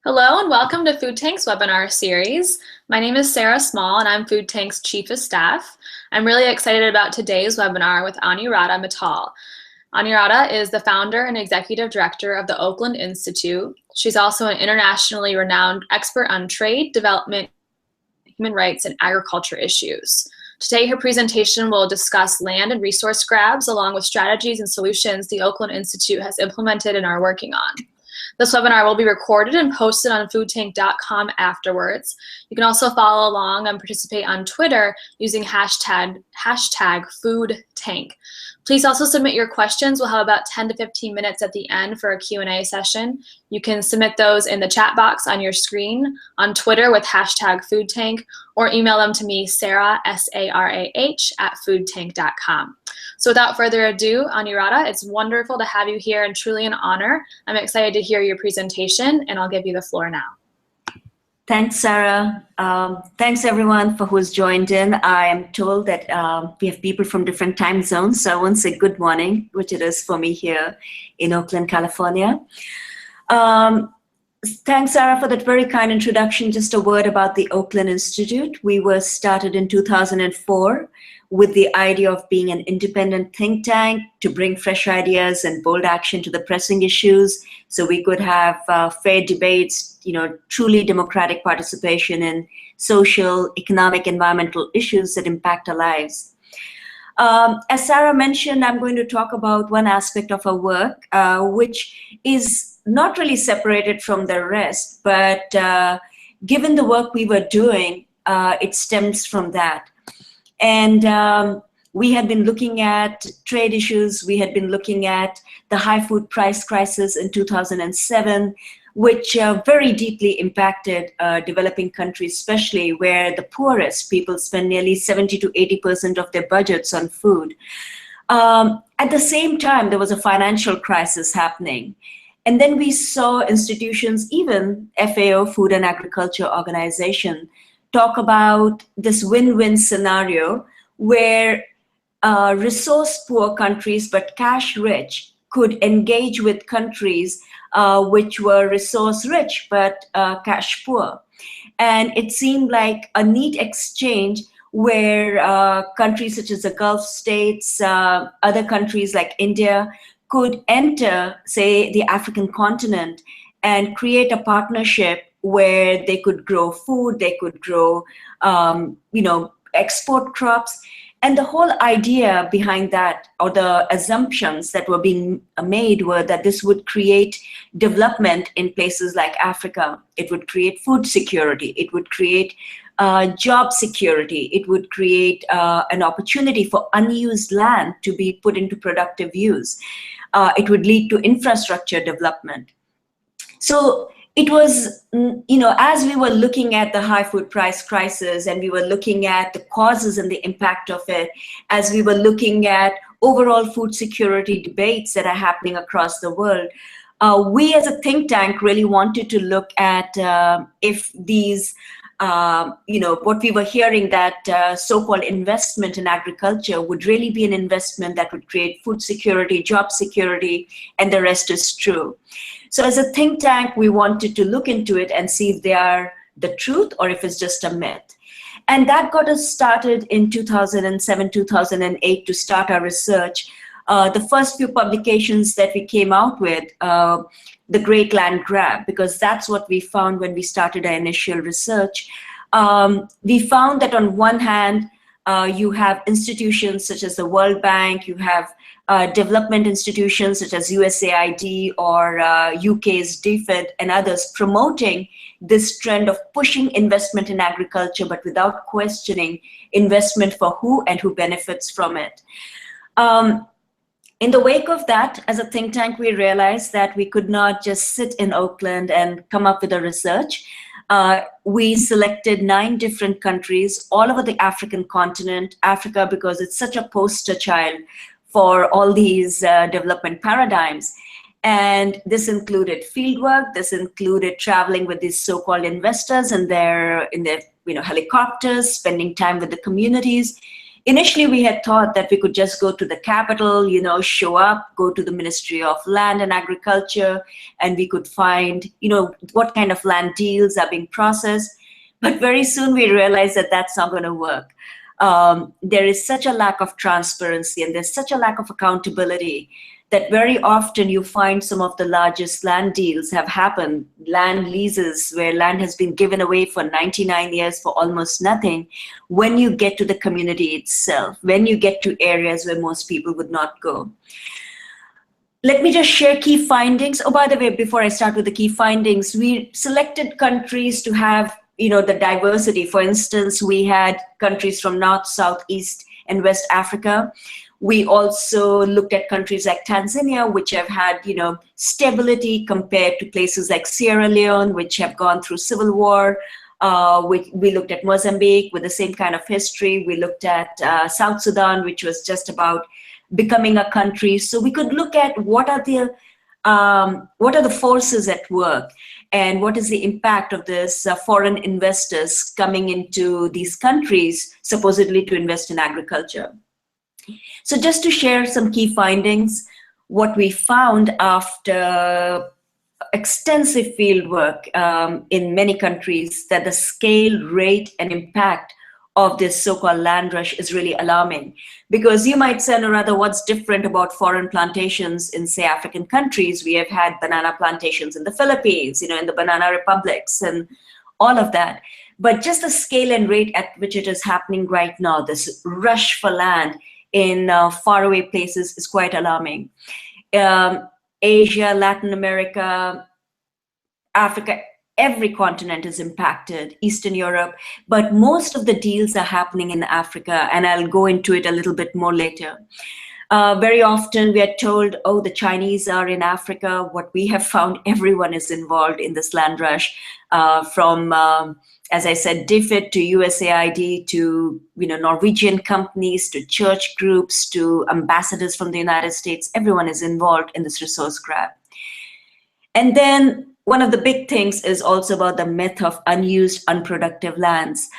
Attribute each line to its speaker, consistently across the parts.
Speaker 1: Hello and welcome to Food Tank's webinar series. My name is Sarah Small and I'm Food Tank's Chief of Staff. I'm really excited about today's webinar with Anuradha Mittal. Anuradha is the founder and executive director of the Oakland Institute. She's also an internationally renowned expert on trade, development, human rights, and agriculture issues. Today, her presentation will discuss land and resource grabs along with strategies and solutions the Oakland Institute has implemented and are working on. This webinar will be recorded and posted on foodtank.com afterwards. You can also follow along and participate on Twitter using hashtag foodtank. Please also submit your questions. We'll have about 10 to 15 minutes at the end for a Q&A session. You can submit those in the chat box on your screen, on Twitter with hashtag foodtank, or email them to me, Sarah, S-A-R-A-H, @foodtank.com. So without further ado, Anuradha, it's wonderful to have you here and truly an honor. I'm excited to hear your presentation, and I'll give you the floor now.
Speaker 2: Thanks, Sarah. Thanks, everyone, for who's joined in. I am told that we have people from different time zones, so I won't say good morning, which it is for me here in Oakland, California. Thanks, Sarah, for that very kind introduction. Just a word about the Oakland Institute. We were started in 2004 with the idea of being an independent think tank to bring fresh ideas and bold action to the pressing issues so we could have fair debates, truly democratic participation in social, economic, environmental issues that impact our lives. As Sarah mentioned, I'm going to talk about one aspect of our work, which is not really separated from the rest, but given the work we were doing, it stems from that. And we had been looking at trade issues. We had been looking at the high food price crisis in 2007, which very deeply impacted developing countries, especially where the poorest people spend nearly 70 to 80% of their budgets on food. At the same time, there was a financial crisis happening. And then we saw institutions, even FAO, Food and Agriculture Organization, talk about this win-win scenario where resource-poor countries but cash-rich could engage with countries which were resource-rich but cash-poor. And it seemed like a neat exchange where countries such as the Gulf states, other countries like India, could enter, say, the African continent and create a partnership where they could grow food, they could grow, export crops. And the whole idea behind that, or the assumptions that were being made, were that this would create development in places like Africa. It would create food security. It would create job security. It would create an opportunity for unused land to be put into productive use. It would lead to infrastructure development. So it was, as we were looking at the high food price crisis and we were looking at the causes and the impact of it, as we were looking at overall food security debates that are happening across the world, we as a think tank really wanted to look at if these, what we were hearing, that so-called investment in agriculture would really be an investment that would create food security, job security, and the rest is true. So as a think tank, we wanted to look into it and see if they are the truth or if it's just a myth. And that got us started in 2007, 2008 to start our research. The first few publications that we came out with, the Great Land Grab, because that's what we found when we started our initial research. We found that on one hand, you have institutions such as the World Bank, you have development institutions such as USAID or UK's DFID and others promoting this trend of pushing investment in agriculture, but without questioning investment for who and who benefits from it. In the wake of that, as a think tank, we realized that we could not just sit in Oakland and come up with a research. We selected 9 different countries all over the African continent, Africa, because it's such a poster child for all these development paradigms. And this included fieldwork, this included traveling with these so-called investors in their helicopters, spending time with the communities. Initially, we had thought that we could just go to the capital, show up, go to the Ministry of Land and Agriculture, and we could find, what kind of land deals are being processed. But very soon we realized that that's not going to work. There is such a lack of transparency and there's such a lack of accountability that very often you find some of the largest land deals have happened, land leases where land has been given away for 99 years for almost nothing, when you get to the community itself, when you get to areas where most people would not go. Let me just share key findings. Oh, by the way, before I start with the key findings, we selected countries to have the diversity. For instance, we had countries from North, South, East, and West Africa. We also looked at countries like Tanzania, which have had, stability compared to places like Sierra Leone, which have gone through civil war. We looked at Mozambique with the same kind of history. We looked at South Sudan, which was just about becoming a country. So we could look at what are the forces at work and what is the impact of this foreign investors coming into these countries supposedly to invest in agriculture. So just to share some key findings, what we found after extensive field work in many countries, that the scale, rate, and impact of this so-called land rush is really alarming. Because you might say, Anuradha, what's different about foreign plantations in, say, African countries? We have had banana plantations in the Philippines, in the banana republics and all of that. But just the scale and rate at which it is happening right now, this rush for land in faraway places is quite alarming. Asia, Latin America, Africa, every continent is impacted, Eastern Europe, but most of the deals are happening in Africa, and I'll go into it a little bit more later. Very often we are told, oh, the Chinese are in Africa. What we have found, everyone is involved in this land rush, from, as I said, DFID to USAID to Norwegian companies to church groups to ambassadors from the United States. Everyone is involved in this resource grab. And then one of the big things is also about the myth of unused, unproductive lands.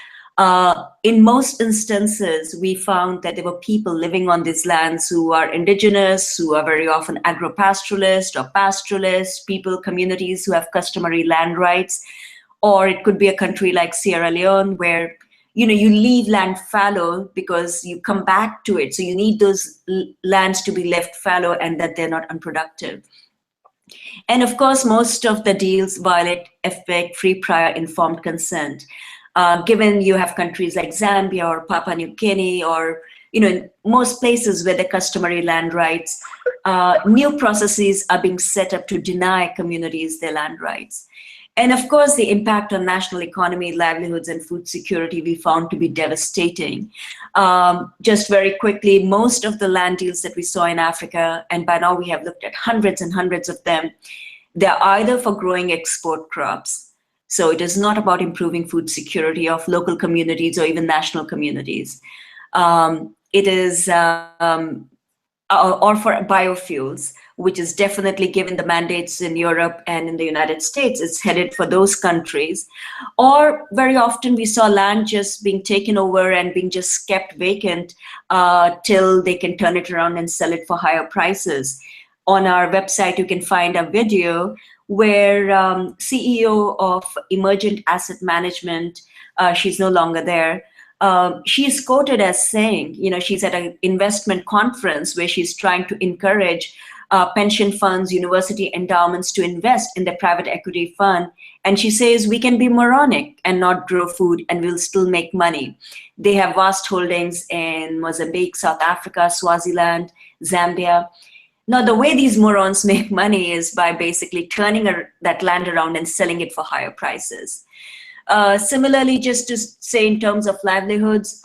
Speaker 2: In most instances, we found that there were people living on these lands who are indigenous, who are very often agro-pastoralist or pastoralist, communities who have customary land rights. Or it could be a country like Sierra Leone where you leave land fallow because you come back to it. So you need those lands to be left fallow and that they're not unproductive. And of course, most of the deals violate free, prior, informed consent. Given you have countries like Zambia or Papua New Guinea or in most places where the customary land rights, new processes are being set up to deny communities their land rights. And of course, the impact on national economy, livelihoods, and food security we found to be devastating. Just very quickly, most of the land deals that we saw in Africa, and by now we have looked at hundreds and hundreds of them, they're either for growing export crops. So it is not about improving food security of local communities or even national communities. It is, or for biofuels, which is definitely, given the mandates in Europe and in the United States, it's headed for those countries. Or very often we saw land just being taken over and being just kept vacant till they can turn it around and sell it for higher prices. On our website, you can find a video where CEO of Emergent Asset Management, she's no longer there, she is quoted as saying, she's at an investment conference where she's trying to encourage pension funds, university endowments to invest in their private equity fund. And she says, we can be moronic and not grow food and we'll still make money. They have vast holdings in Mozambique, South Africa, Swaziland, Zambia. Now, the way these morons make money is by basically turning that land around and selling it for higher prices. Similarly, just to say in terms of livelihoods,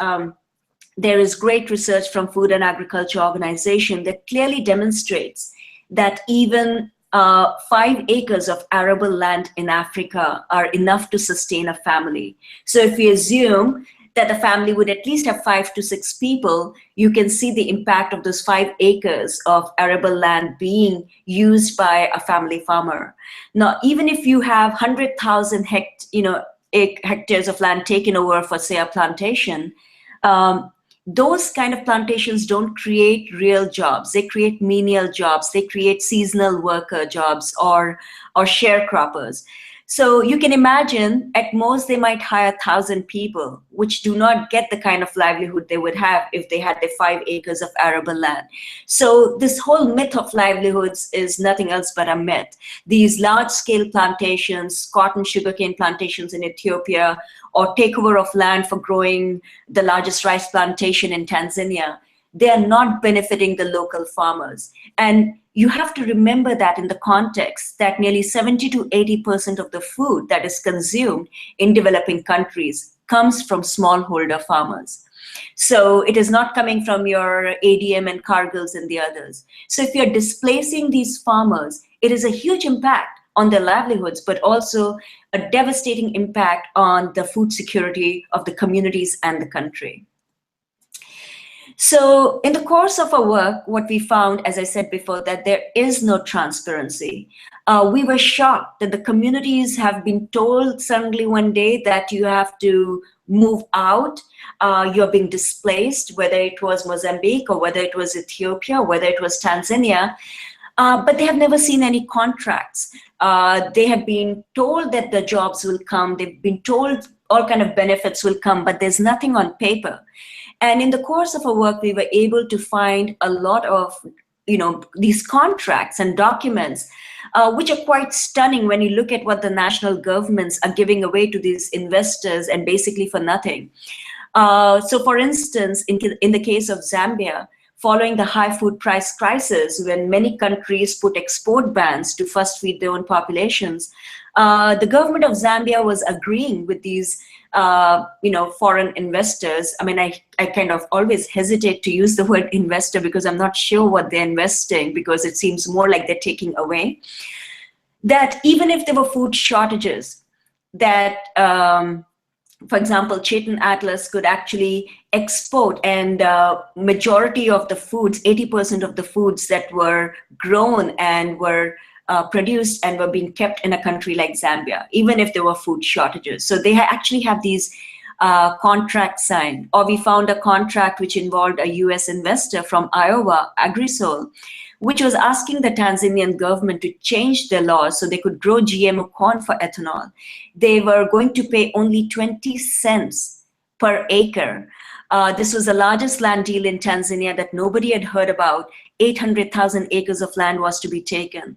Speaker 2: there is great research from Food and Agriculture Organization that clearly demonstrates that even 5 acres of arable land in Africa are enough to sustain a family. So if we assume that a family would at least have 5 to 6 people, you can see the impact of those 5 acres of arable land being used by a family farmer. Now, even if you have 100,000 hectares of land taken over for, say, a plantation, those kind of plantations don't create real jobs. They create menial jobs. They create seasonal worker jobs or sharecroppers. So you can imagine, at most, they might hire 1,000 people, which do not get the kind of livelihood they would have if they had the 5 acres of arable land. So this whole myth of livelihoods is nothing else but a myth. These large-scale plantations, cotton sugarcane plantations in Ethiopia, or takeover of land for growing the largest rice plantation in Tanzania, they are not benefiting the local farmers. And you have to remember that in the context that nearly 70 to 80% of the food that is consumed in developing countries comes from smallholder farmers. So it is not coming from your ADM and Cargills and the others. So if you're displacing these farmers, it is a huge impact on their livelihoods, but also a devastating impact on the food security of the communities and the country. So in the course of our work, what we found, as I said before, that there is no transparency. We were shocked that the communities have been told suddenly one day that you have to move out, you're being displaced, whether it was Mozambique or whether it was Ethiopia, whether it was Tanzania, but they have never seen any contracts. They have been told that the jobs will come, they've been told all kind of benefits will come, but there's nothing on paper. And in the course of our work, we were able to find a lot of, these contracts and documents, which are quite stunning when you look at what the national governments are giving away to these investors and basically for nothing. So for instance, in the case of Zambia, following the high food price crisis, when many countries put export bans to first feed their own populations, the government of Zambia was agreeing with these foreign investors. I mean, I kind of always hesitate to use the word investor because I'm not sure what they're investing, because it seems more like they're taking away. That even if there were food shortages, that, for example, Chetan Atlas could actually export, and majority of the foods, 80% of the foods that were grown and were produced and were being kept in a country like Zambia, even if there were food shortages. So they actually have these contracts signed. Or we found a contract which involved a US investor from Iowa, Agrisol, which was asking the Tanzanian government to change their laws so they could grow GMO corn for ethanol. They were going to pay only 20 cents per acre. This was the largest land deal in Tanzania that nobody had heard about. 800,000 acres of land was to be taken.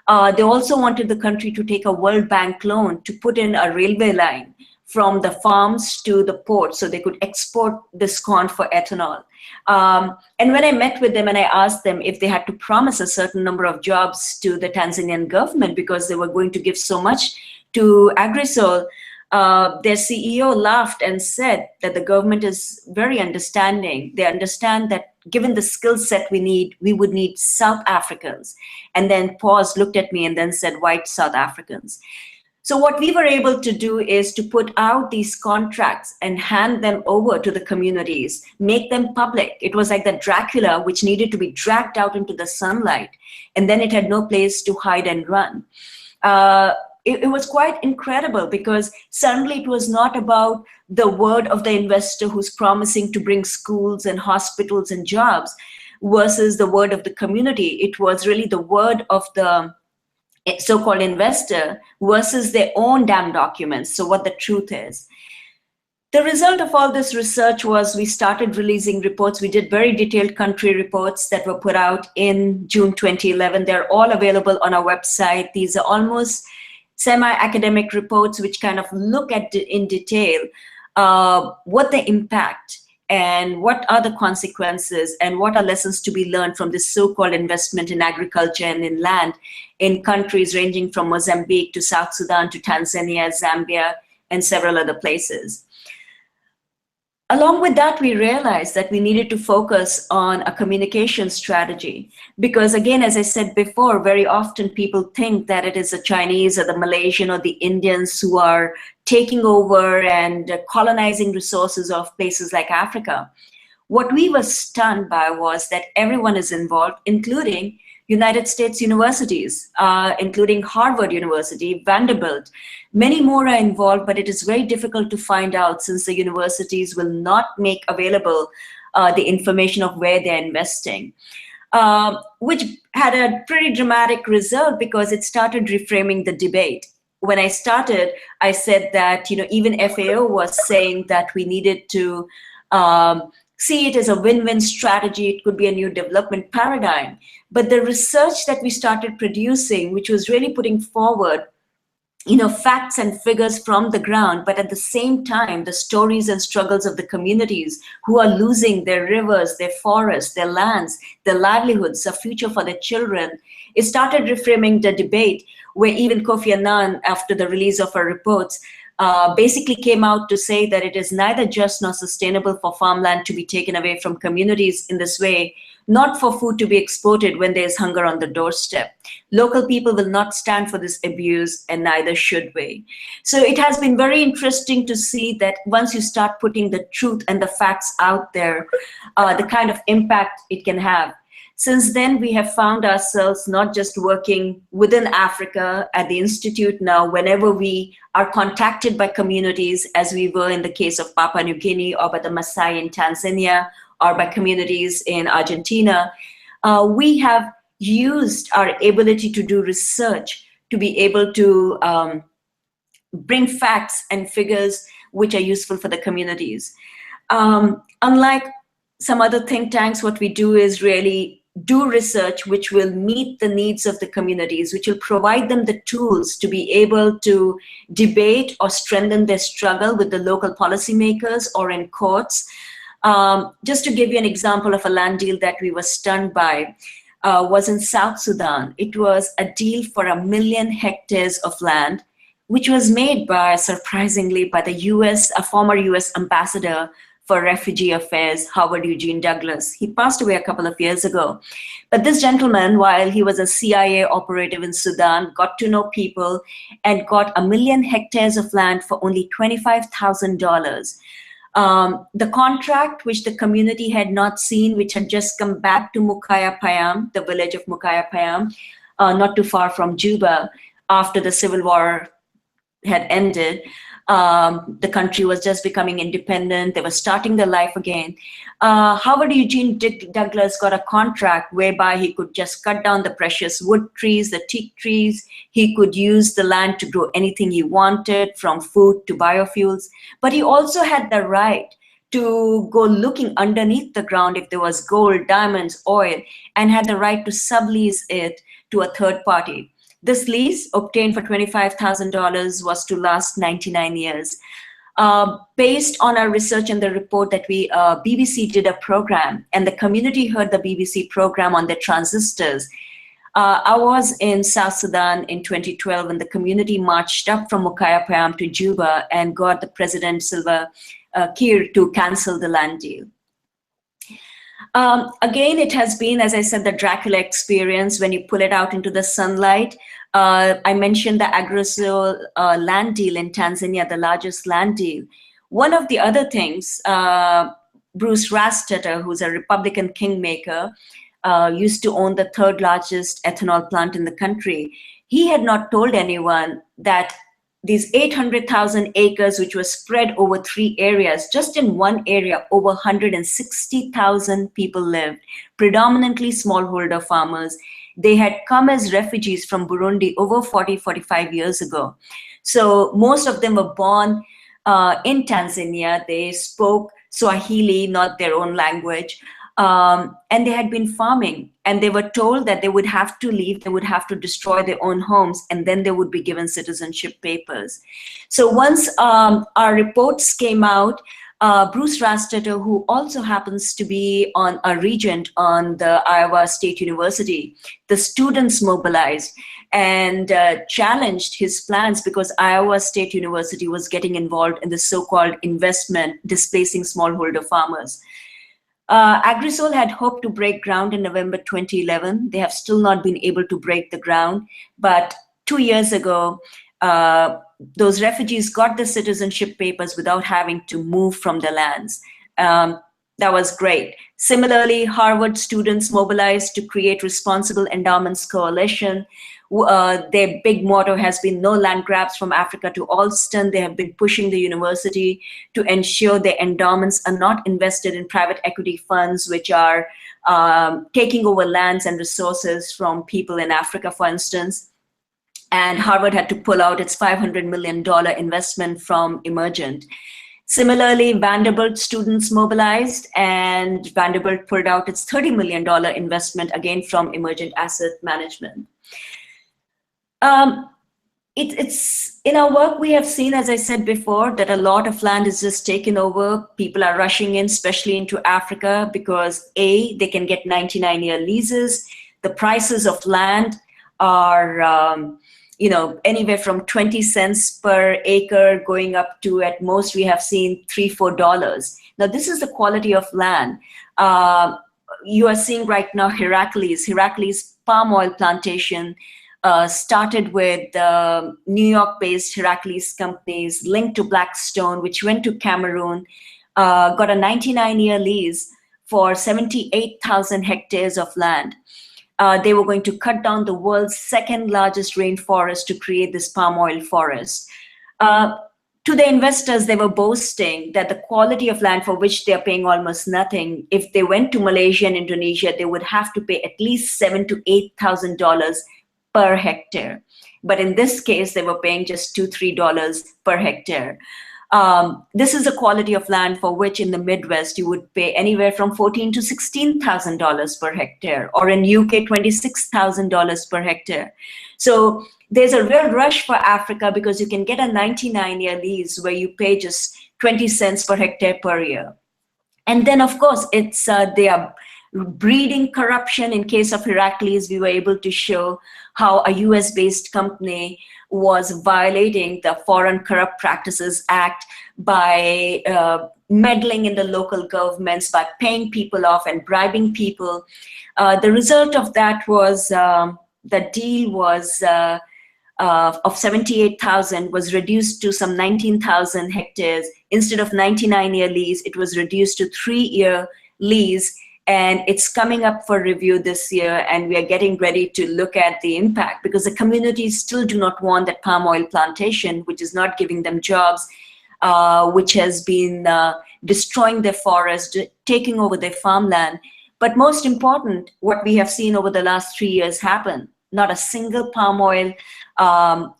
Speaker 2: They also wanted the country to take a World Bank loan to put in a railway line from the farms to the port so they could export this corn for ethanol. And when I met with them and I asked them if they had to promise a certain number of jobs to the Tanzanian government because they were going to give so much to Agrisol, their CEO laughed and said that the government is very understanding. They understand that given the skill set we would need South Africans. And then paused, looked at me, and then said white South Africans. So what we were able to do is to put out these contracts and hand them over to the communities, make them public. It was like the Dracula, which needed to be dragged out into the sunlight, and then it had no place to hide and run. It was quite incredible because suddenly it was not about the word of the investor who's promising to bring schools and hospitals and jobs versus the word of the community. It was really the word of the so-called investor versus their own damn documents. So what the truth is. The result of all this research was we started releasing reports. We did very detailed country reports that were put out in June 2011. They're all available on our website. These are almost semi-academic reports which kind of look at in detail what the impact and what are the consequences and what are lessons to be learned from this so-called investment in agriculture and in land in countries ranging from Mozambique to South Sudan to Tanzania, Zambia, and several other places. Along with that, we realized that we needed to focus on a communication strategy because, again, as I said before, very often people think that it is the Chinese or the Malaysian or the Indians who are taking over and colonizing resources of places like Africa. What we were stunned by was that everyone is involved, including United States universities, including Harvard University, Vanderbilt. Many more are involved, but it is very difficult to find out since the universities will not make available the information of where they're investing, which had a pretty dramatic result because it started reframing the debate. When I started, I said that even FAO was saying that we needed to see it as a win-win strategy. It could be a new development paradigm. But the research that we started producing, which was really putting forward facts and figures from the ground, but at the same time, the stories and struggles of the communities who are losing their rivers, their forests, their lands, their livelihoods, a future for their children, it started reframing the debate, where even Kofi Annan, after the release of her reports, basically came out to say that it is neither just nor sustainable for farmland to be taken away from communities in this way, not for food to be exported when there is hunger on the doorstep. Local people will not stand for this abuse, and neither should we. So it has been very interesting to see that once you start putting the truth and the facts out there, the kind of impact it can have. Since then, we have found ourselves not just working within Africa at the Institute now, whenever we are contacted by communities, as we were in the case of Papua New Guinea, or by the Maasai in Tanzania, or by communities in Argentina, we have used our ability to do research to be able to bring facts and figures which are useful for the communities. Unlike some other think tanks, what we do is really do research which will meet the needs of the communities, which will provide them the tools to be able to debate or strengthen their struggle with the local policymakers or in courts. Just to give you an example of a land deal that we were stunned by, was in South Sudan. It was a deal for 1 million hectares of land, which was made by, surprisingly, by the a former US ambassador for Refugee Affairs, Howard Eugene Douglas. He passed away a couple of years ago. But this gentleman, while he was a CIA operative in Sudan, got to know people and got 1 million hectares of land for only $25,000. The contract, which the community had not seen, which had just come back to Mukaya Payam, the village of Mukaya Payam, not too far from Juba, after the civil war had ended. The country was just becoming independent. They were starting their life again. Howard Eugene Douglas got a contract whereby he could just cut down the precious wood trees, the teak trees. He could use the land to grow anything he wanted, from food to biofuels. But he also had the right to go looking underneath the ground if there was gold, diamonds, oil, and had the right to sublease it to a third party. This lease, obtained for $25,000, was to last 99 years. Based on our research and the report that BBC did a program, and the community heard the BBC program on their transistors. I was in South Sudan in 2012 when the community marched up from Mukaya Payam to Juba and got the President Salva Kiir to cancel the land deal. Again, it has been, as I said, the Dracula experience when you pull it out into the sunlight. I mentioned the Agrosol land deal in Tanzania, the largest land deal. One of the other things, Bruce Rastetter, who's a Republican kingmaker, used to own the third largest ethanol plant in the country. He had not told anyone that these 800,000 acres, which were spread over 3 areas, just in one area, over 160,000 people lived, predominantly smallholder farmers. They had come as refugees from Burundi over 45 years ago. So most of them were born in Tanzania. They spoke Swahili, not their own language. And they had been farming, and they were told that they would have to leave, they would have to destroy their own homes, and then they would be given citizenship papers. So once our reports came out, Bruce Rastetter, who also happens to be a regent on the Iowa State University, the students mobilized and challenged his plans because Iowa State University was getting involved in the so-called investment displacing smallholder farmers. Agrisol had hoped to break ground in November 2011. They have still not been able to break the ground. But 2 years ago, those refugees got the citizenship papers without having to move from their lands. That was great. Similarly, Harvard students mobilized to create Responsible Endowments Coalition. Their big motto has been no land grabs from Africa to Alston. They have been pushing the university to ensure their endowments are not invested in private equity funds, which are taking over lands and resources from people in Africa, for instance. And Harvard had to pull out its $500 million investment from Emergent. Similarly, Vanderbilt students mobilized, and Vanderbilt pulled out its $30 million investment, again from Emergent Asset Management. It's in our work, we have seen, as I said before, that a lot of land is just taken over. People are rushing in, especially into Africa, because A, they can get 99-year leases. The prices of land are anywhere from 20 cents per acre going up to, at most, we have seen $3-4. Now, this is the quality of land. You are seeing right now Heracles palm oil plantation started with New York-based Heracles companies linked to Blackstone, which went to Cameroon, got a 99-year lease for 78,000 hectares of land. They were going to cut down the world's second largest rainforest to create this palm oil forest. To the investors, they were boasting that the quality of land, for which they're paying almost nothing, if they went to Malaysia and Indonesia, they would have to pay at least $7,000 to $8,000 per hectare. But in this case, they were paying just $2-3 per hectare. This is a quality of land for which in the Midwest you would pay anywhere from $14,000 to $16,000 per hectare, or in UK, $26,000 per hectare. So there's a real rush for Africa because you can get a 99-year lease where you pay just 20 cents per hectare per year. And then, of course, it's they are breeding corruption. In case of Heracles, we were able to show how a US-based company was violating the Foreign Corrupt Practices Act by meddling in the local governments, by paying people off and bribing people. The result of that was the deal was of 78,000 was reduced to some 19,000 hectares. Instead of 99-year lease, it was reduced to 3-year lease. And it's coming up for review this year, and we are getting ready to look at the impact, because the communities still do not want that palm oil plantation, which is not giving them jobs, which has been destroying their forest, taking over their farmland. But most important, what we have seen over the last 3 years happen, not a single palm oil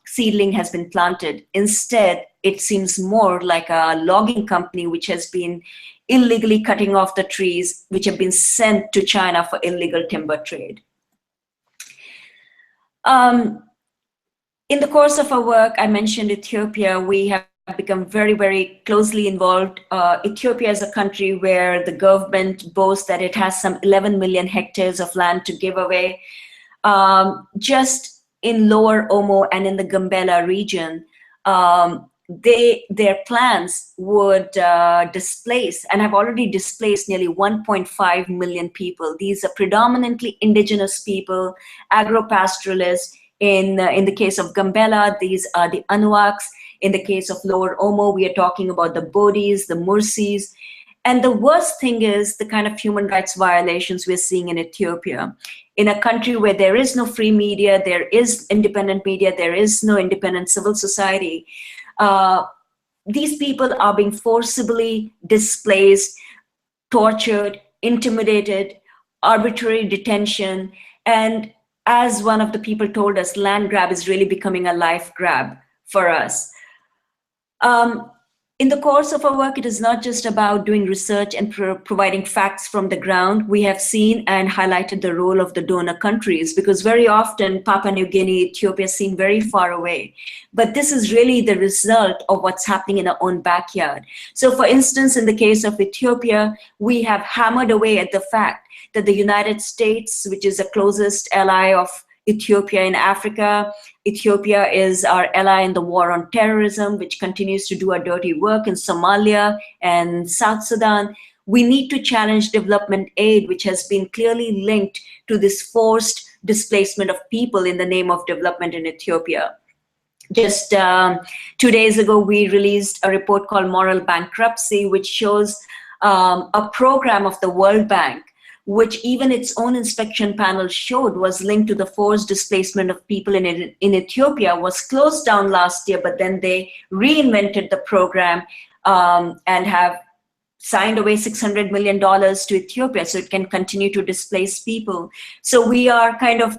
Speaker 2: seedling has been planted. Instead, it seems more like a logging company which has been illegally cutting off the trees, which have been sent to China for illegal timber trade. In the course of our work, I mentioned Ethiopia. We have become very, very closely involved. Ethiopia is a country where the government boasts that it has some 11 million hectares of land to give away. Just in Lower Omo and in the Gambela region, their plans would displace, and have already displaced, nearly 1.5 million people. These are predominantly indigenous people, agro-pastoralists. In the case of Gambela, these are the Anuaks. In the case of Lower Omo, we are talking about the Bodis, the Mursis. And the worst thing is the kind of human rights violations we're seeing in Ethiopia. In a country where there is no free media, there is independent media, there is no independent civil society, these people are being forcibly displaced, tortured, intimidated, arbitrary detention. And as one of the people told us, land grab is really becoming a life grab for us. In the course of our work, it is not just about doing research and providing facts from the ground. We have seen and highlighted the role of the donor countries, because very often Papua New Guinea, Ethiopia seem very far away. But this is really the result of what's happening in our own backyard. So for instance, in the case of Ethiopia, we have hammered away at the fact that the United States, which is the closest ally of Ethiopia in Africa. Ethiopia is our ally in the war on terrorism, which continues to do our dirty work in Somalia and South Sudan. We need to challenge development aid, which has been clearly linked to this forced displacement of people in the name of development in Ethiopia. Just 2 days ago, we released a report called Moral Bankruptcy, which shows a program of the World Bank, which even its own inspection panel showed was linked to the forced displacement of people in Ethiopia, was closed down last year, but then they reinvented the program and have signed away $600 million to Ethiopia so it can continue to displace people. So we are kind of,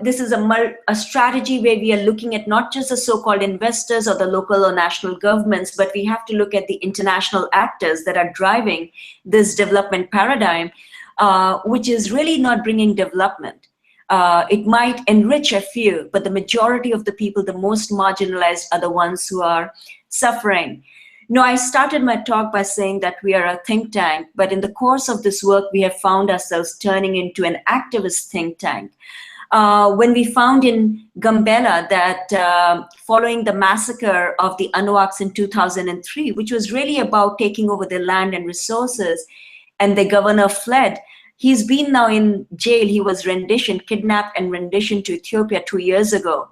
Speaker 2: this is a strategy where we are looking at not just the so-called investors or the local or national governments, but we have to look at the international actors that are driving this development paradigm, which is really not bringing development. It might enrich a few, but the majority of the people, the most marginalized, are the ones who are suffering. No, I started my talk by saying that we are a think tank, but in the course of this work, we have found ourselves turning into an activist think tank. When we found in Gambela that following the massacre of the Anuaks in 2003, which was really about taking over their land and resources, and the governor fled, he's been now in jail. He was kidnapped and renditioned to Ethiopia 2 years ago.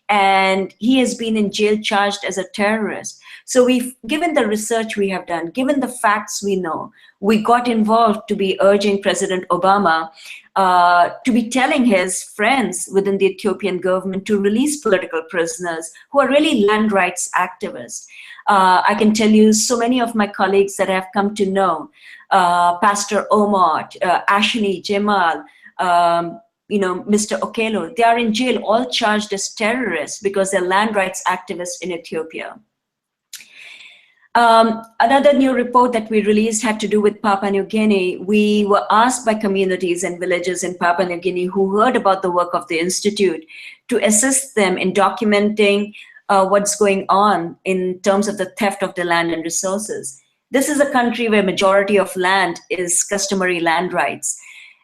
Speaker 2: And he has been in jail charged as a terrorist. So given the research we have done, given the facts we know, we got involved to be urging President Obama to be telling his friends within the Ethiopian government to release political prisoners who are really land rights activists. I can tell you so many of my colleagues that I have come to know, Pastor Omar, Ashini, Jamal, Mr. Okello, they are in jail, all charged as terrorists because they're land rights activists in Ethiopia. Another new report that we released had to do with Papua New Guinea. We were asked by communities and villages in Papua New Guinea who heard about the work of the Institute to assist them in documenting what's going on in terms of the theft of the land and resources. This is a country where majority of land is customary land rights.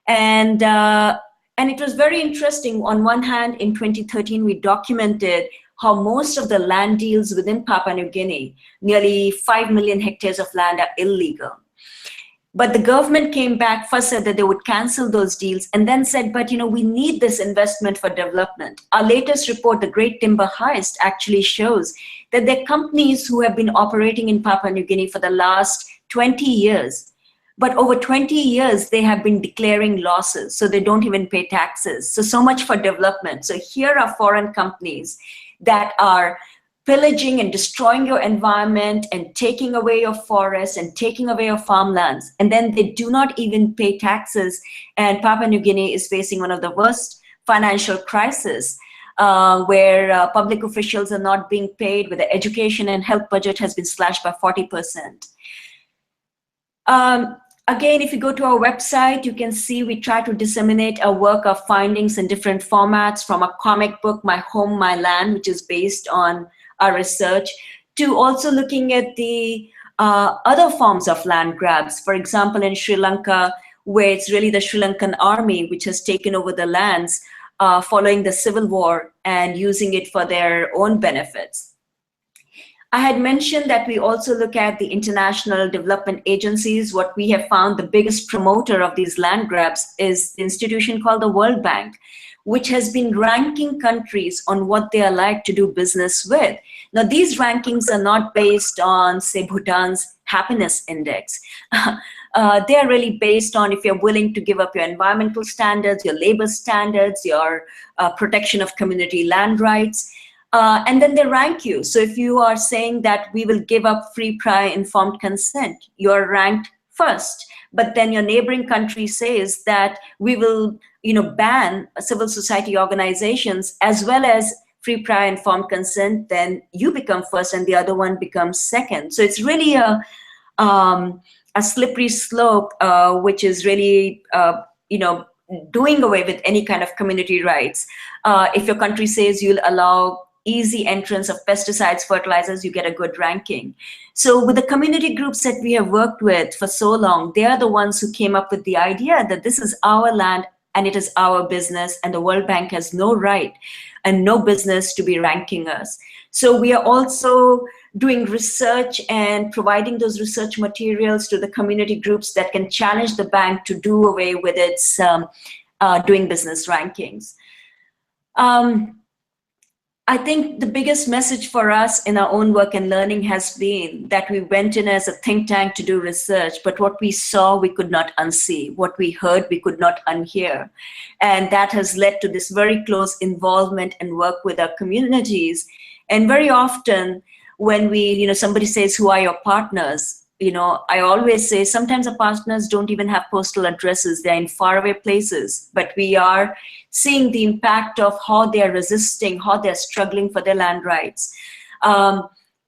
Speaker 2: And it was very interesting. On one hand, in 2013, we documented how most of the land deals within Papua New Guinea, nearly 5 million hectares of land, are illegal. But the government came back, first said that they would cancel those deals, and then said, but we need this investment for development. Our latest report, the Great Timber Heist, actually shows that there are companies who have been operating in Papua New Guinea for the last 20 years. But over 20 years, they have been declaring losses, so they don't even pay taxes. So much for development. So here are foreign companies that are pillaging and destroying your environment and taking away your forests and taking away your farmlands. And then they do not even pay taxes. And Papua New Guinea is facing one of the worst financial crises where public officials are not being paid, where the education and health budget has been slashed by 40%. Again, if you go to our website, you can see we try to disseminate our work of findings in different formats, from a comic book, My Home, My Land, which is based on our research, to also looking at the other forms of land grabs. For example, in Sri Lanka, where it's really the Sri Lankan army which has taken over the lands following the civil war and using it for their own benefits. I had mentioned that we also look at the international development agencies. What we have found, the biggest promoter of these land grabs is the institution called the World Bank, which has been ranking countries on what they are like to do business with. Now, these rankings are not based on, say, Bhutan's happiness index. They are really based on if you're willing to give up your environmental standards, your labor standards, your protection of community land rights. And then they rank you. So if you are saying that we will give up free, prior, informed consent, you're ranked first. But then your neighboring country says that we will, ban civil society organizations as well as free, prior, informed consent. Then you become first, and the other one becomes second. So it's really a slippery slope, which is really, doing away with any kind of community rights. If your country says you'll allow easy entrance of pesticides, fertilizers, you get a good ranking. So with the community groups that we have worked with for so long, they are the ones who came up with the idea that this is our land and it is our business, and the World Bank has no right and no business to be ranking us. So we are also doing research and providing those research materials to the community groups that can challenge the bank to do away with its doing business rankings. I think the biggest message for us in our own work and learning has been that we went in as a think tank to do research, but what we saw, we could not unsee. What we heard, we could not unhear. And that has led to this very close involvement and work with our communities. And very often when somebody says, who are your partners? I always say sometimes our partners don't even have postal addresses. They're in faraway places, but we are seeing the impact of how they're resisting, how they're struggling for their land rights.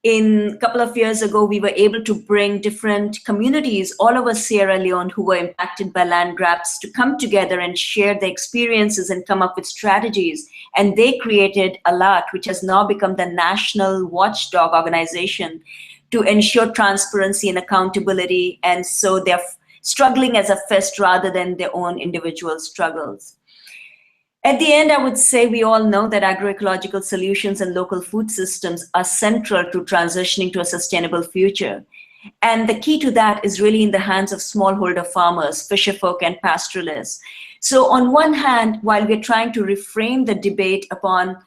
Speaker 2: In a couple of years ago, we were able to bring different communities all over Sierra Leone who were impacted by land grabs to come together and share their experiences and come up with strategies. And they created ALAT, which has now become the national watchdog organization to ensure transparency and accountability. And so they're struggling as a fist rather than their own individual struggles. At the end, I would say we all know that agroecological solutions and local food systems are central to transitioning to a sustainable future. And the key to that is really in the hands of smallholder farmers, fisherfolk, and pastoralists. So on one hand, while we're trying to reframe the debate upon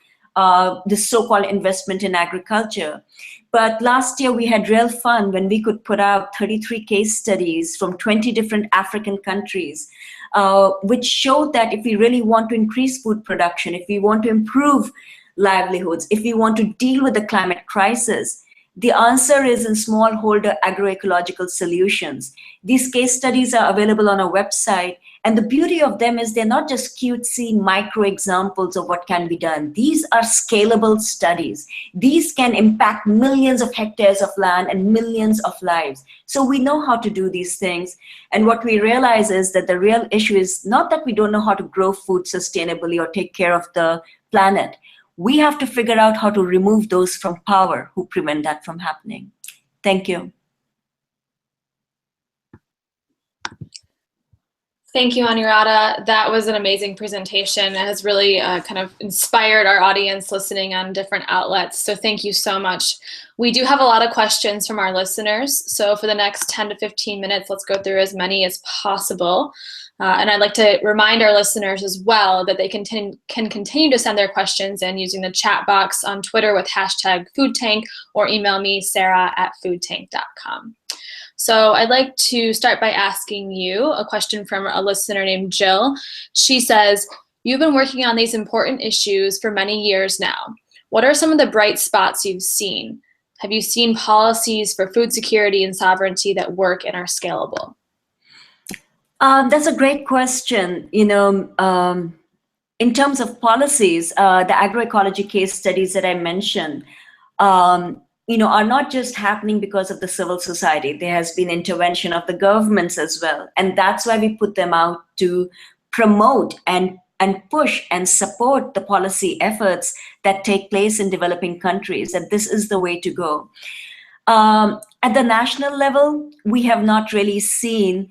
Speaker 2: this so-called investment in agriculture, but last year we had real fun when we could put out 33 case studies from 20 different African countries, which showed that if we really want to increase food production, if we want to improve livelihoods, if we want to deal with the climate crisis, the answer is in smallholder agroecological solutions. These case studies are available on our website. And the beauty of them is they're not just cutesy micro examples of what can be done. These are scalable studies. These can impact millions of hectares of land and millions of lives. So we know how to do these things. And what we realize is that the real issue is not that we don't know how to grow food sustainably or take care of the planet. We have to figure out how to remove those from power who prevent that from happening. Thank you.
Speaker 1: Thank you, Anuradha. That was an amazing presentation. It has really kind of inspired our audience listening on different outlets. So thank you so much. We do have a lot of questions from our listeners. So for the next 10 to 15 minutes, let's go through as many as possible. And I'd like to remind our listeners as well that they can continue to send their questions in using the chat box on Twitter with #foodtank or email me, sarah@foodtank.com. So I'd like to start by asking you a question from a listener named Jill. She says, you've been working on these important issues for many years now. What are some of the bright spots you've seen? Have you seen policies for food security and sovereignty that work and are scalable?
Speaker 2: That's a great question. In terms of policies, the agroecology case studies that I mentioned, are not just happening because of the civil society. There has been intervention of the governments as well. And that's why we put them out to promote and push and support the policy efforts that take place in developing countries, that this is the way to go. At the national level, we have not really seen,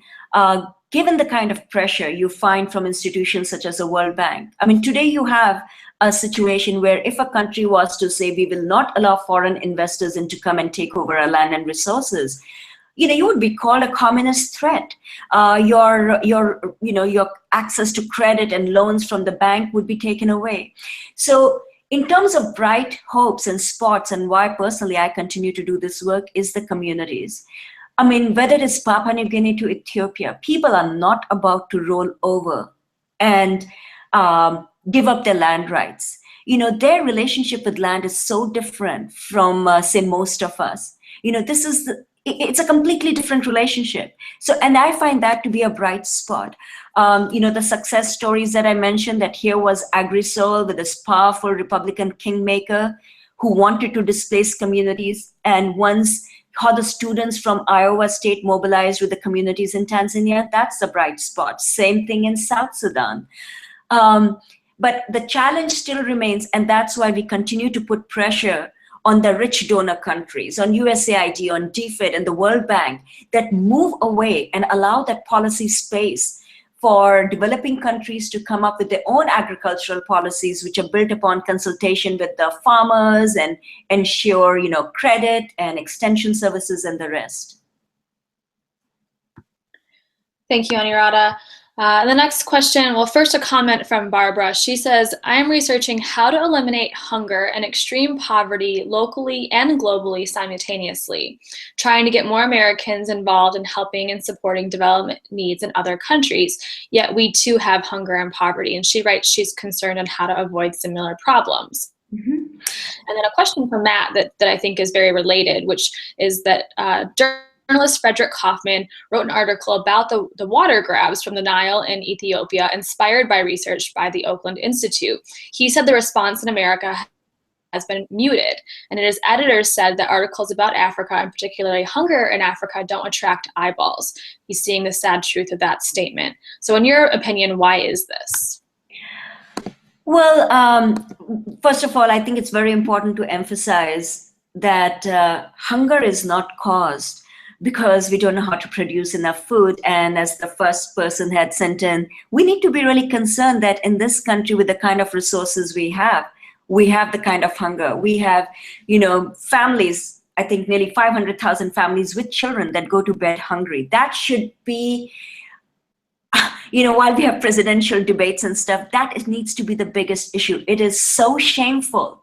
Speaker 2: given the kind of pressure you find from institutions such as the World Bank. I mean, today you have a situation where if a country was to say, we will not allow foreign investors in to come and take over our land and resources, you would be called a communist threat. Your access to credit and loans from the bank would be taken away. So in terms of bright hopes and spots, and why personally I continue to do this work, is the communities. I mean, whether it's Papua New Guinea to Ethiopia, people are not about to roll over and give up their land rights. Their relationship with land is so different from, say, most of us. It's a completely different relationship. So, and I find that to be a bright spot. The success stories that I mentioned, that here was AgriSol with this powerful Republican kingmaker who wanted to displace communities, and once how the students from Iowa State mobilized with the communities in Tanzania, that's a bright spot. Same thing in South Sudan. But the challenge still remains, and that's why we continue to put pressure on the rich donor countries, on USAID, on DFID, and the World Bank, that move away and allow that policy space for developing countries to come up with their own agricultural policies, which are built upon consultation with the farmers and ensure, credit and extension services and the rest.
Speaker 1: Thank you, Anuradha. The next question, well, first a comment from Barbara. She says, I am researching how to eliminate hunger and extreme poverty locally and globally simultaneously, trying to get more Americans involved in helping and supporting development needs in other countries. Yet we too have hunger and poverty. And she writes she's concerned on how to avoid similar problems.
Speaker 2: Mhm.
Speaker 1: And then a question from Matt that I think is very related, which is that journalist Frederick Kaufman wrote an article about the water grabs from the Nile in Ethiopia, inspired by research by the Oakland Institute. He said the response in America has been muted, and his editors said that articles about Africa, and particularly hunger in Africa, don't attract eyeballs. He's seeing the sad truth of that statement. So in your opinion, why is this?
Speaker 2: Well, first of all, I think it's very important to emphasize that hunger is not caused because we don't know how to produce enough food. And as the first person had sent in, we need to be really concerned that in this country, with the kind of resources we have the kind of hunger. We have, families, I think nearly 500,000 families with children that go to bed hungry. That should be, while we have presidential debates and stuff, that needs to be the biggest issue. It is so shameful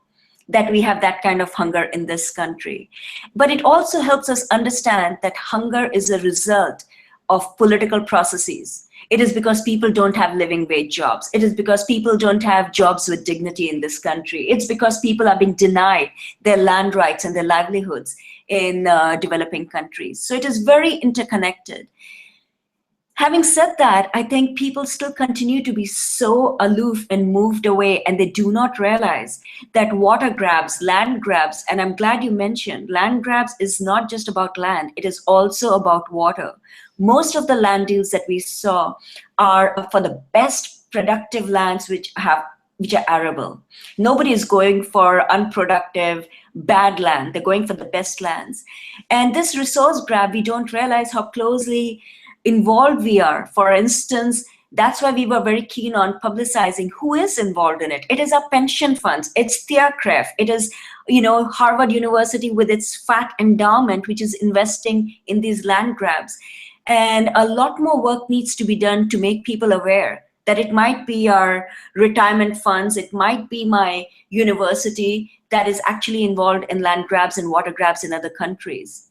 Speaker 2: that we have that kind of hunger in this country. But it also helps us understand that hunger is a result of political processes. It is because people don't have living wage jobs. It is because people don't have jobs with dignity in this country. It's because people are being denied their land rights and their livelihoods in developing countries. So it is very interconnected. Having said that, I think people still continue to be so aloof and moved away, and they do not realize that water grabs, land grabs, and I'm glad you mentioned, land grabs is not just about land, it is also about water. Most of the land deals that we saw are for the best productive lands which are arable. Nobody is going for unproductive, bad land. They're going for the best lands. And this resource grab, we don't realize how closely involved we are. For instance, that's why we were very keen on publicizing who is involved in it. It is our pension funds. It's TIAA-CREF. It is, Harvard University with its fat endowment, which is investing in these land grabs. And a lot more work needs to be done to make people aware that it might be our retirement funds, it might be my university that is actually involved in land grabs and water grabs in other countries.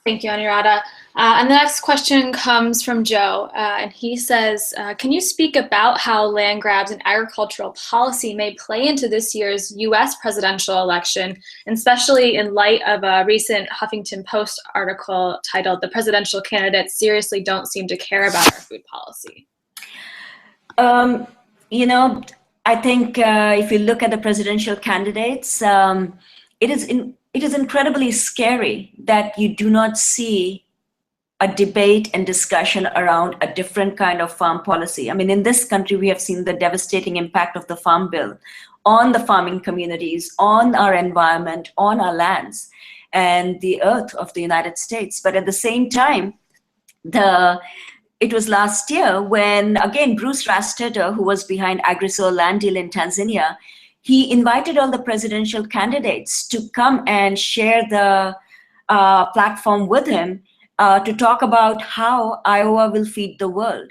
Speaker 1: Thank you, Anuradha. And the next question comes from Joe, and he says, can you speak about how land grabs and agricultural policy may play into this year's US presidential election, and especially in light of a recent Huffington Post article titled, "The Presidential Candidates Seriously Don't Seem to Care About Our Food Policy"?
Speaker 2: I think if you look at the presidential candidates, it is incredibly scary that you do not see a debate and discussion around a different kind of farm policy. I mean, in this country, we have seen the devastating impact of the Farm Bill on the farming communities, on our environment, on our lands, and the earth of the United States. But at the same time, it was last year when, again, Bruce Rastetter, who was behind Agrisol land deal in Tanzania, he invited all the presidential candidates to come and share the platform with him to talk about how Iowa will feed the world.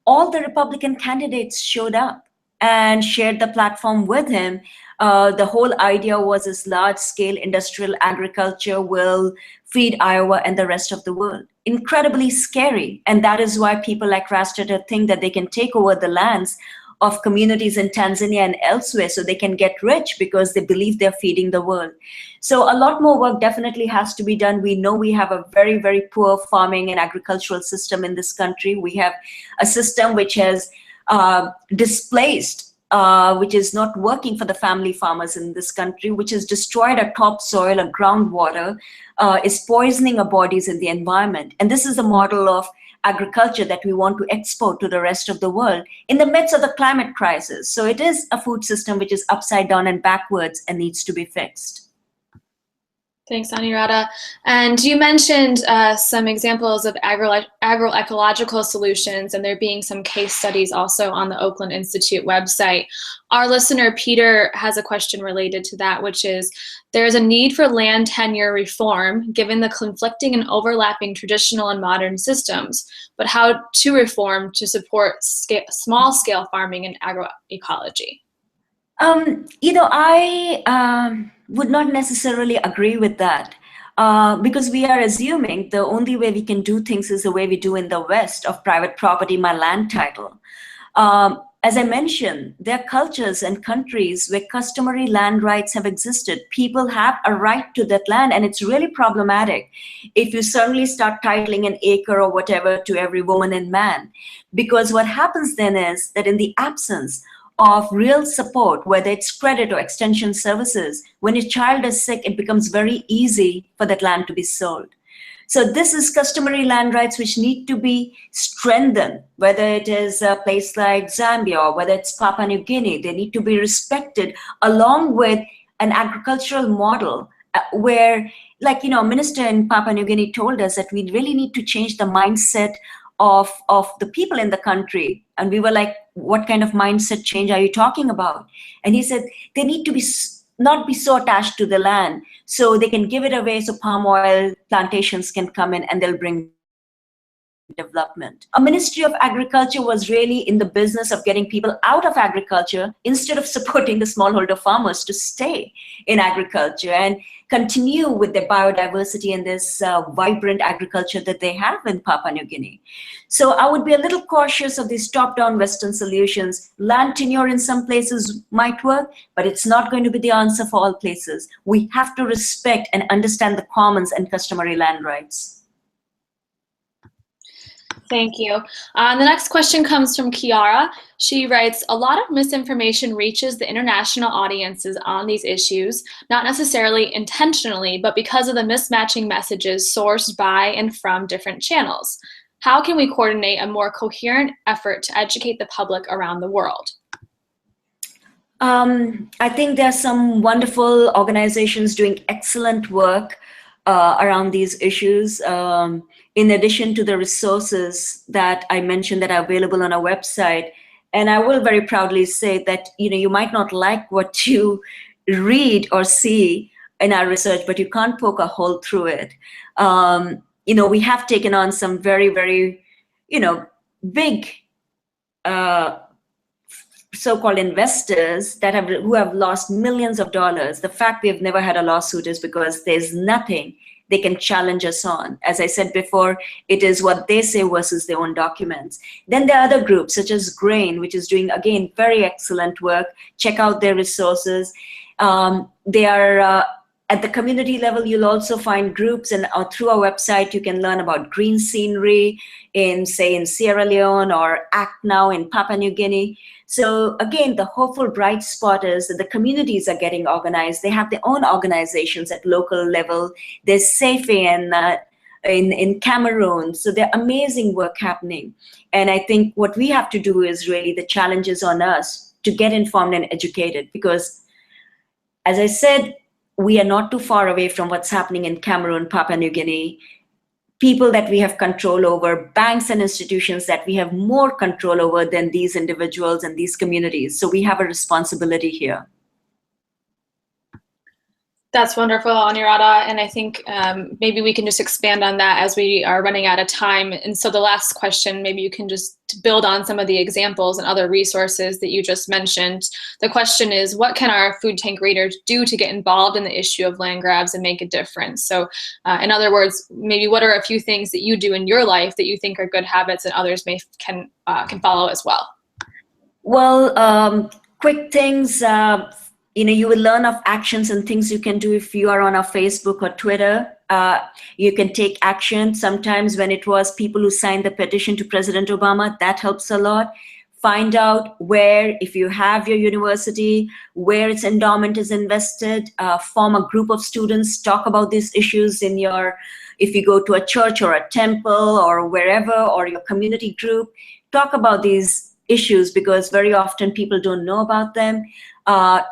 Speaker 2: All the Republican candidates showed up and shared the platform with him. The whole idea was this large-scale industrial agriculture will feed Iowa and the rest of the world. Incredibly scary. And that is why people like Rastetter think that they can take over the lands of communities in Tanzania and elsewhere so they can get rich because they believe they're feeding the world. So a lot more work definitely has to be done. We know we have a very, very poor farming and agricultural system in this country. We have a system which has displaced, which is not working for the family farmers in this country, which has destroyed our topsoil, our groundwater, is poisoning our bodies in the environment. And this is the model of agriculture that we want to export to the rest of the world in the midst of the climate crisis. So it is a food system which is upside down and backwards and needs to be fixed.
Speaker 1: Thanks, Anuradha. And you mentioned some examples of agroecological solutions, and there being some case studies also on the Oakland Institute website. Our listener, Peter, has a question related to that, which is, there is a need for land tenure reform, given the conflicting and overlapping traditional and modern systems, but how to reform to support small-scale farming and agroecology?
Speaker 2: I would not necessarily agree with that because we are assuming the only way we can do things is the way we do in the West of private property, my land title. As I mentioned, there are cultures and countries where customary land rights have existed. People have a right to that land, and it's really problematic if you suddenly start titling an acre or whatever to every woman and man. Because what happens then is that in the absence of real support, whether it's credit or extension services, when your child is sick, it becomes very easy for that land to be sold. So this is customary land rights which need to be strengthened, whether it is a place like Zambia or whether it's Papua New Guinea. They need to be respected along with an agricultural model where, like, minister in Papua New Guinea told us that we really need to change the mindset of the people in the country. And we were like, what kind of mindset change are you talking about? And he said, they need to not be so attached to the land so they can give it away so palm oil plantations can come in and they'll bring development. A Ministry of Agriculture was really in the business of getting people out of agriculture instead of supporting the smallholder farmers to stay in agriculture and continue with their biodiversity and this vibrant agriculture that they have in Papua New Guinea. So I would be a little cautious of these top-down Western solutions. Land tenure in some places might work, but it's not going to be the answer for all places. We have to respect and understand the commons and customary land rights.
Speaker 1: Thank you. The next question comes from Kiara. She writes, a lot of misinformation reaches the international audiences on these issues, not necessarily intentionally, but because of the mismatching messages sourced by and from different channels. How can we coordinate a more coherent effort to educate the public around the world?
Speaker 2: I think there are some wonderful organizations doing excellent work around these issues. In addition to the resources that I mentioned that are available on our website. And I will very proudly say that, you might not like what you read or see in our research, but you can't poke a hole through it. We have taken on some very, very, big so-called investors who have lost millions of dollars. The fact we have never had a lawsuit is because there's nothing they can challenge us on. As I said before, it is what they say versus their own documents. Then there are other groups such as Grain, which is doing, again, very excellent work. Check out their resources. They are at the community level, you'll also find groups, and through our website, you can learn about green scenery in Sierra Leone, or Act Now in Papua New Guinea. So again, the hopeful bright spot is that the communities are getting organized. They have their own organizations at local level. There's SAFE in Cameroon. So there's amazing work happening. And I think what we have to do is really the challenge is on us to get informed and educated, because as I said, we are not too far away from what's happening in Cameroon, Papua New Guinea. People that we have control over, banks and institutions that we have more control over than these individuals and these communities. So we have a responsibility here.
Speaker 1: That's wonderful, Anuradha, and I think maybe we can just expand on that as we are running out of time. And so the last question, maybe you can just build on some of the examples and other resources that you just mentioned. The question is, what can our food tank readers do to get involved in the issue of land grabs and make a difference? So in other words, maybe what are a few things that you do in your life that you think are good habits and others can follow as well?
Speaker 2: Well, quick things. You will learn of actions and things you can do if you are on our Facebook or Twitter. You can take action. Sometimes when it was people who signed the petition to President Obama, that helps a lot. Find out where, if you have your university, where its endowment is invested, form a group of students, talk about these issues if you go to a church or a temple or wherever, or your community group, talk about these issues because very often people don't know about them.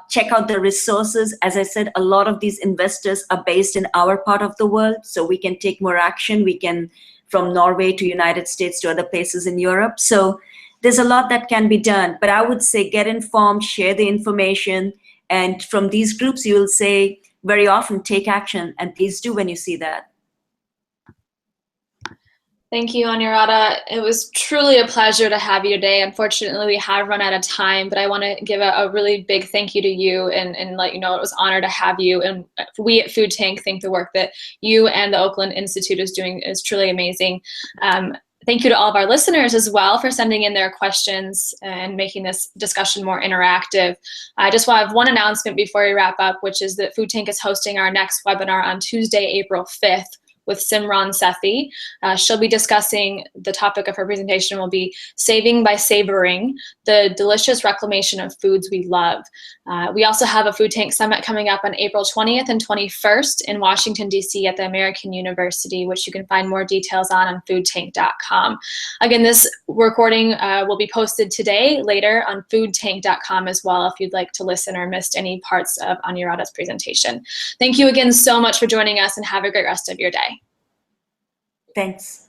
Speaker 2: Check out the resources. As I said, a lot of these investors are based in our part of the world, so we can take more action. We can, from Norway to United States to other places in Europe. So there's a lot that can be done. But I would say get informed, share the information, and from these groups, you will say very often, take action, and please do when you see that.
Speaker 1: Thank you, Anuradha. It was truly a pleasure to have you today. Unfortunately, we have run out of time, but I want to give a really big thank you to you and let you know it was an honor to have you. And we at Food Tank think the work that you and the Oakland Institute is doing is truly amazing. Thank you to all of our listeners as well for sending in their questions and making this discussion more interactive. I just want to have one announcement before we wrap up, which is that Food Tank is hosting our next webinar on Tuesday, April 5th. With Simran Sethi. She'll be discussing, the topic of her presentation will be Saving by Savoring, the delicious reclamation of foods we love. We also have a Food Tank Summit coming up on April 20th and 21st in Washington, D.C. at the American University, which you can find more details on foodtank.com. Again, this recording will be posted today, later on foodtank.com as well, if you'd like to listen or missed any parts of Anuradha's presentation. Thank you again so much for joining us and have a great rest of your day.
Speaker 2: Thanks.